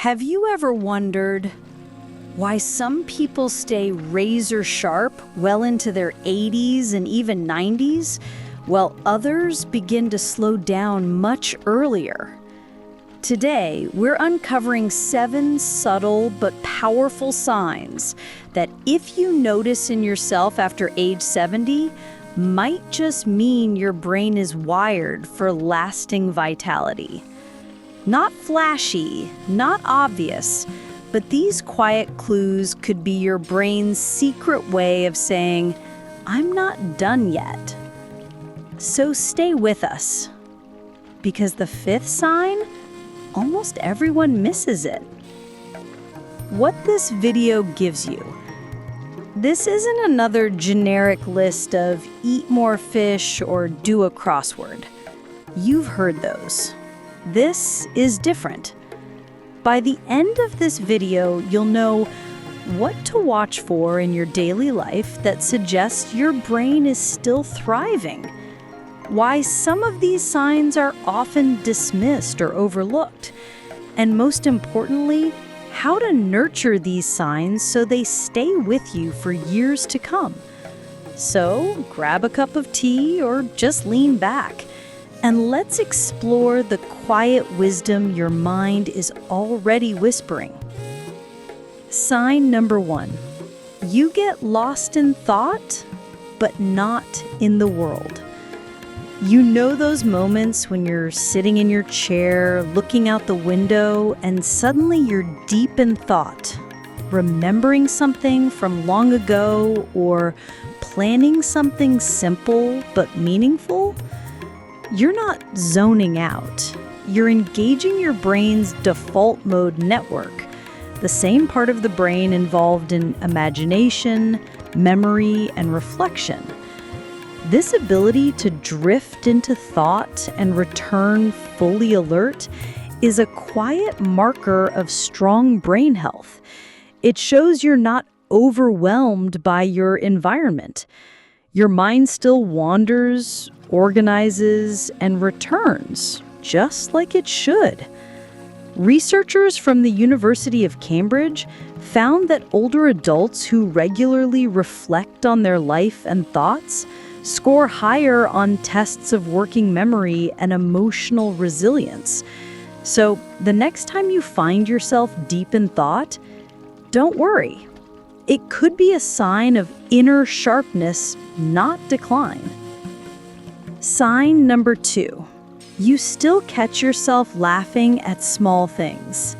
Have you ever wondered why some people stay razor sharp well into their 80s and even 90s, while others begin to slow down much earlier? Today, we're uncovering 7 subtle but powerful signs that, if you notice in yourself after age 70, might just mean your brain is wired for lasting vitality. Not flashy, not obvious, but these quiet clues could be your brain's secret way of saying, "I'm not done yet." So stay with us, because the 5th sign, almost everyone misses it. What this video gives you. This isn't another generic list of eat more fish or do a crossword. You've heard those. This is different. By the end of this video, you'll know what to watch for in your daily life that suggests your brain is still thriving, why some of these signs are often dismissed or overlooked, and most importantly, how to nurture these signs so they stay with you for years to come. So grab a cup of tea or just lean back, and let's explore the quiet wisdom your mind is already whispering. Sign number 1. You get lost in thought, but not in the world. You know those moments when you're sitting in your chair, looking out the window, and suddenly you're deep in thought, remembering something from long ago or planning something simple but meaningful? You're not zoning out. You're engaging your brain's default mode network, the same part of the brain involved in imagination, memory, and reflection. This ability to drift into thought and return fully alert is a quiet marker of strong brain health. It shows you're not overwhelmed by your environment. Your mind still wanders, organizes, and returns, just like it should. Researchers from the University of Cambridge found that older adults who regularly reflect on their life and thoughts score higher on tests of working memory and emotional resilience. So the next time you find yourself deep in thought, don't worry. It could be a sign of inner sharpness, not decline. Sign number 2. You still catch yourself laughing at small things.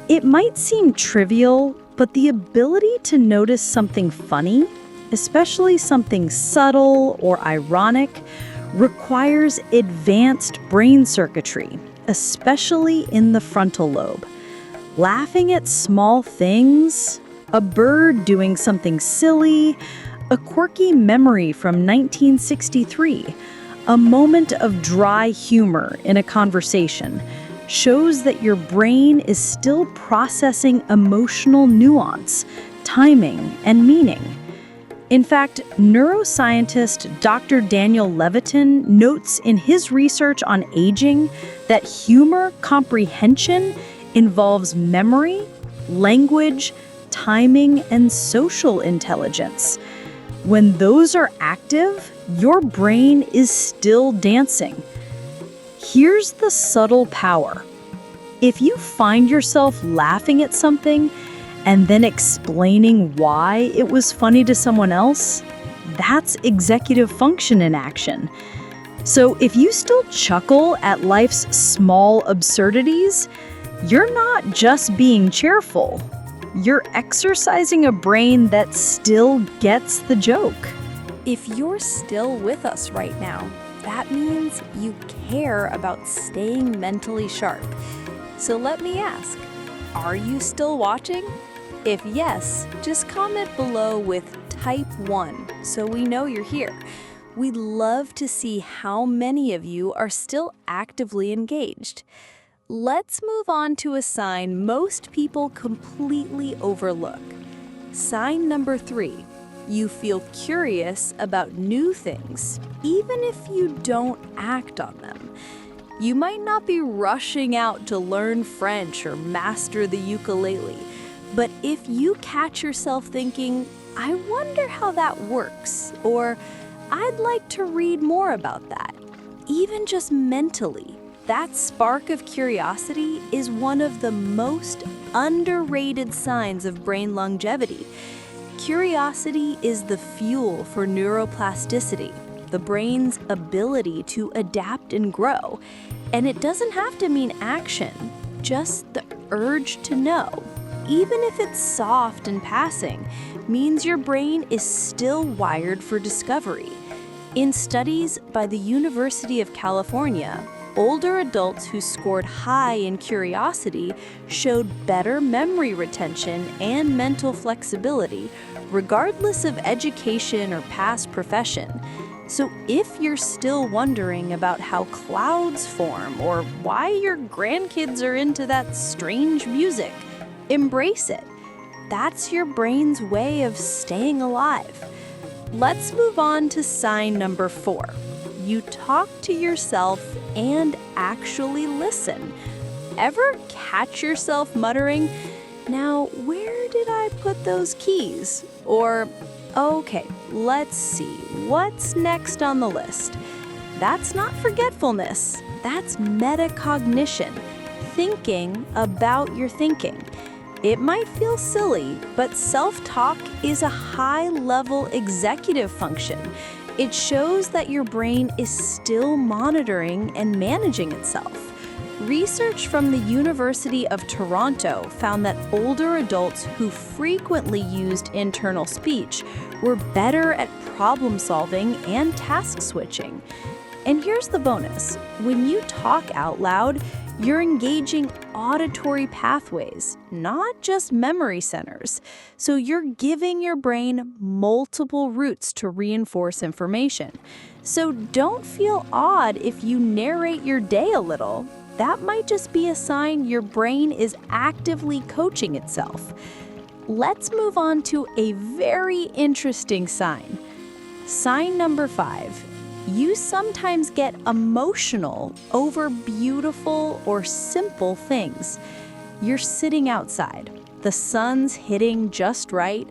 It might seem trivial, but the ability to notice something funny, especially something subtle or ironic, requires advanced brain circuitry, especially in the frontal lobe. Laughing at small things, a bird doing something silly, a quirky memory from 1963, a moment of dry humor in a conversation, shows that your brain is still processing emotional nuance, timing, and meaning. In fact, neuroscientist Dr. Daniel Levitin notes in his research on aging that humor comprehension involves memory, language, timing, and social intelligence. When those are active, your brain is still dancing. Here's the subtle power. If you find yourself laughing at something and then explaining why it was funny to someone else, that's executive function in action. So if you still chuckle at life's small absurdities, you're not just being cheerful. You're exercising a brain that still gets the joke. If you're still with us right now, that means you care about staying mentally sharp. So let me ask, are you still watching? If yes, just comment below with type 1 so we know you're here. We'd love to see how many of you are still actively engaged. Let's move on to a sign most people completely overlook. Sign number 3. You feel curious about new things, even if you don't act on them. You might not be rushing out to learn French or master the ukulele, but if you catch yourself thinking, I wonder how that works, or I'd like to read more about that, even just mentally, that spark of curiosity is one of the most underrated signs of brain longevity. Curiosity is the fuel for neuroplasticity, the brain's ability to adapt and grow. And it doesn't have to mean action, just the urge to know, even if it's soft and passing, means your brain is still wired for discovery. In studies by the University of California, older adults who scored high in curiosity showed better memory retention and mental flexibility, regardless of education or past profession. So if you're still wondering about how clouds form or why your grandkids are into that strange music, embrace it. That's your brain's way of staying alive. Let's move on to sign number 4. You talk to yourself and actually listen. Ever catch yourself muttering, "Now, where did I put those keys?" Or, "Okay, let's see, what's next on the list?" That's not forgetfulness, that's metacognition, thinking about your thinking. It might feel silly, but self-talk is a high-level executive function. It shows that your brain is still monitoring and managing itself. Research from the University of Toronto found that older adults who frequently used internal speech were better at problem solving and task switching. And here's the bonus. When you talk out loud, you're engaging auditory pathways, not just memory centers. So you're giving your brain multiple routes to reinforce information. So don't feel odd if you narrate your day a little. That might just be a sign your brain is actively coaching itself. Let's move on to a very interesting sign. Sign number 5. You sometimes get emotional over beautiful or simple things. You're sitting outside. The sun's hitting just right.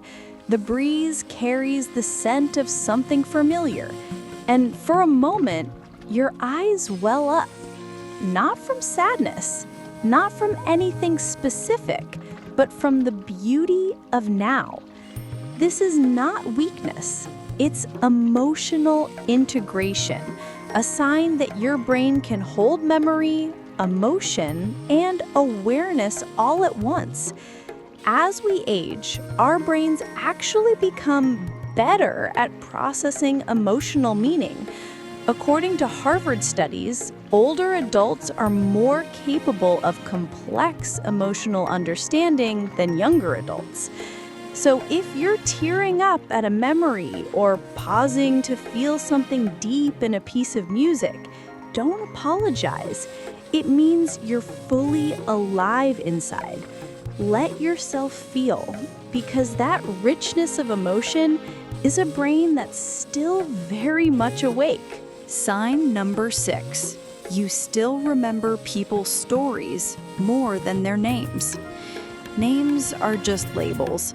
The breeze carries the scent of something familiar. And for a moment, your eyes well up. Not from sadness, not from anything specific, but from the beauty of now. This is not weakness. It's emotional integration, a sign that your brain can hold memory, emotion, and awareness all at once. As we age, our brains actually become better at processing emotional meaning. According to Harvard studies, older adults are more capable of complex emotional understanding than younger adults. So if you're tearing up at a memory or pausing to feel something deep in a piece of music, don't apologize. It means you're fully alive inside. Let yourself feel, because that richness of emotion is a brain that's still very much awake. Sign number 6. You still remember people's stories more than their names. Names are just labels.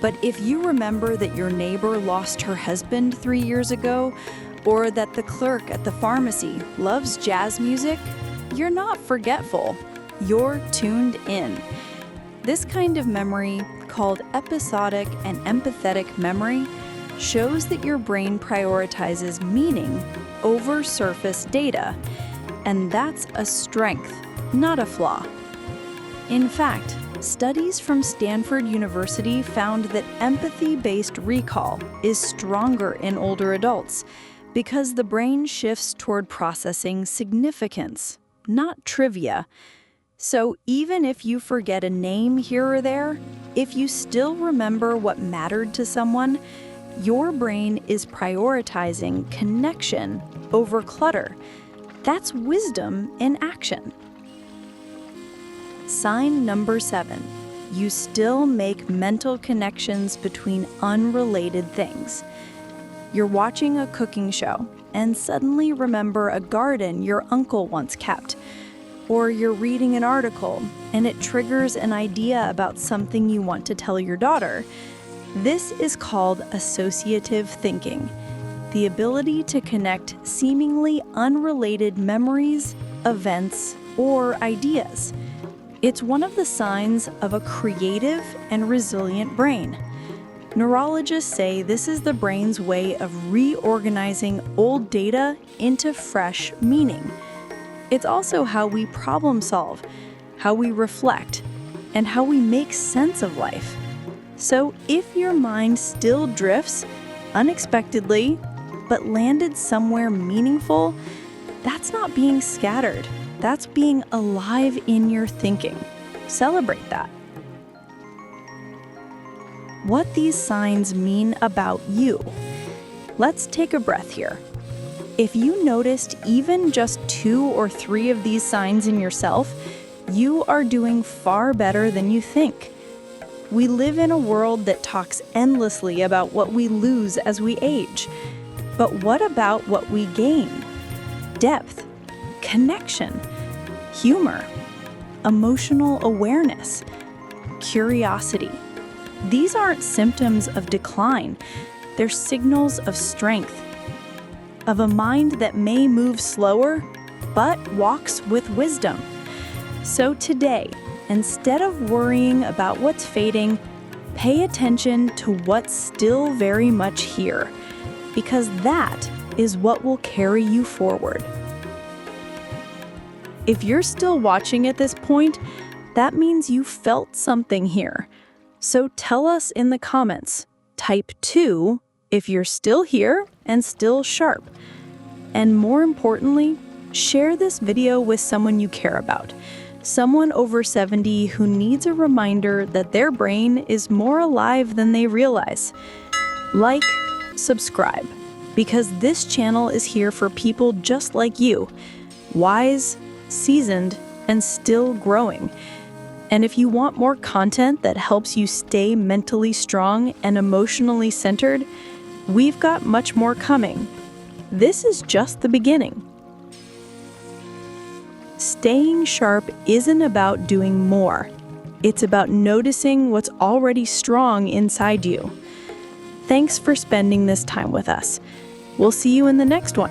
But if you remember that your neighbor lost her husband 3 years ago, or that the clerk at the pharmacy loves jazz music, you're not forgetful. You're tuned in. This kind of memory, called episodic and empathetic memory, shows that your brain prioritizes meaning over surface data. And that's a strength, not a flaw. In fact, studies from Stanford University found that empathy-based recall is stronger in older adults because the brain shifts toward processing significance, not trivia. So even if you forget a name here or there, if you still remember what mattered to someone, your brain is prioritizing connection over clutter. That's wisdom in action. Sign number 7. You still make mental connections between unrelated things. You're watching a cooking show, and suddenly remember a garden your uncle once kept. Or you're reading an article and it triggers an idea about something you want to tell your daughter. This is called associative thinking, the ability to connect seemingly unrelated memories, events, or ideas. It's one of the signs of a creative and resilient brain. Neurologists say this is the brain's way of reorganizing old data into fresh meaning. It's also how we problem solve, how we reflect, and how we make sense of life. So if your mind still drifts unexpectedly, but landed somewhere meaningful, that's not being scattered. That's being alive in your thinking. Celebrate that. What these signs mean about you. Let's take a breath here. If you noticed even just 2 or 3 of these signs in yourself, you are doing far better than you think. We live in a world that talks endlessly about what we lose as we age. But what about what we gain? Depth, connection, humor, emotional awareness, curiosity. These aren't symptoms of decline. They're signals of strength, of a mind that may move slower, but walks with wisdom. So today, instead of worrying about what's fading, pay attention to what's still very much here, because that is what will carry you forward. If you're still watching at this point, that means you felt something here. So tell us in the comments. Type 2 if you're still here and still sharp. And more importantly, share this video with someone you care about. Someone over 70 who needs a reminder that their brain is more alive than they realize. Like, subscribe, because this channel is here for people just like you, wise, seasoned, and still growing. And if you want more content that helps you stay mentally strong and emotionally centered, we've got much more coming. This is just the beginning. Staying sharp isn't about doing more. It's about noticing what's already strong inside you. Thanks for spending this time with us. We'll see you in the next one.